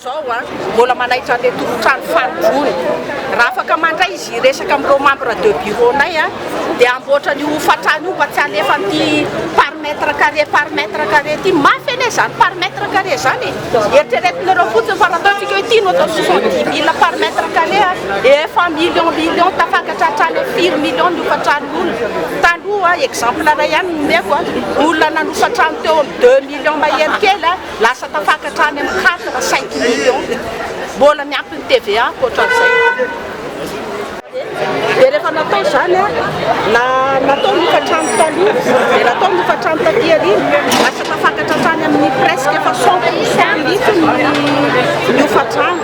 Zao mbola manaitra le tokotrano fanodrony raha afaka mandray izy resaka amin'ireo membre de bureau-nay dia amboatra ny hofatrano io mba tsy alefa amin'ity par mètre carré ty mafy ane zany par mètre carré zany eritreretinareo fotsiny fa raha ataontsika hoe ity no atao 70 000 par mètre carré efa million tafakatra hatrany 4 million ny hofatran'olona taloha exemple ray ihany nomeko olona nanofatrano teo amin'ny 2 million maheno kely lasa tafakatra any amin'ny 4-5 million mbola miampy ny TVA koatran'izay dia rehefa natao zany natao ny hofatrano taloha dia natao ny hofatrano taty arina lasa tafakatra hatrany amin'ny presque efa 100% ny hofatrano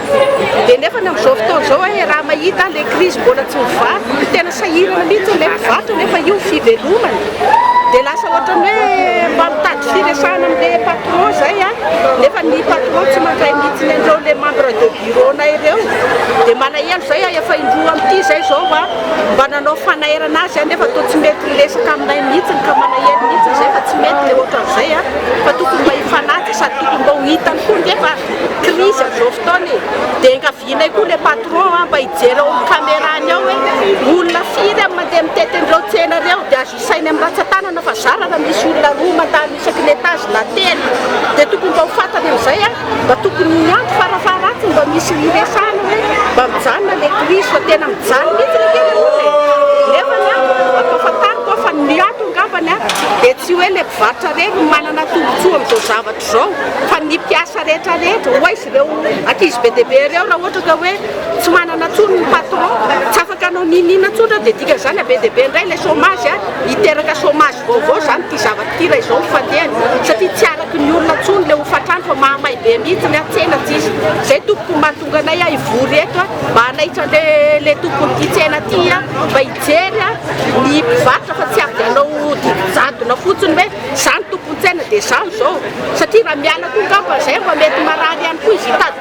dia nefa ny amin'izao fotoana izao raha mahita le crise mbola tsy mivaky tena sahirana mihitsy ilay mpivarotra nefa io fivelomany dia lasa ohatrany hoe mba mitady firesahana amin'ilay patron zay nefa ny patron tsy mandray mihitsy an'ireo le membre de bureau-nay ireo dia malahelo zay efa indroa amin'ity zay zao mba nanao fanairana azy nefa toa tsy mety lesaka aminay mihitsy ka malahelo mihitsy zay fa tsy mety le ohatran'izay fa tokony mba hifanaja sady tokony mba ho hitany koa nefa crise amin'izao fotoana dia engavianay koa le patron mba hijery ao amin'ny camerany ao hoe olona firy mandeha mitety an'ireo tsena ireo dia azo isainy amin'ny ratsan-tanana fa zarana misy olona roa mandalo isaky ny étage na telo dia tokony mba ho fantany amin'izay mba tokony mianto farafaratsy mba misy resahana hoe mba mijanona le crise fa tena mijanona mihitsy le kely olona nefa atao fantariko fa niato ngambany dia tsy hoe le mpivarotra reny manana tombotsoa amin'izao zavatra izao fa ny mpiasa rehetrarehetra ho izy ireo ankizy be dia be ireo raha ohatra ka hoe tsy manana tsony ny patron tsy afaka anao ninina tsondra dia dika zany be dia be indray le chômage hiteraka chômage vaovao zany ty zavatra ty raha izao fandehany satria tsy araky ny olona tsony le hofatrano fa mahamay be mihitsy ny atsena tsisy zay tompoko mahatonga anay hivory eto mba hanaitra le tompon'ity tsena ty mba hijery ny mpivarotra fa tsy avy anao jadona fotsiny hoe zany tompony tsena dia zany zao satria raha miala koa ngamba zay mba mety marary ihany koa izy hitady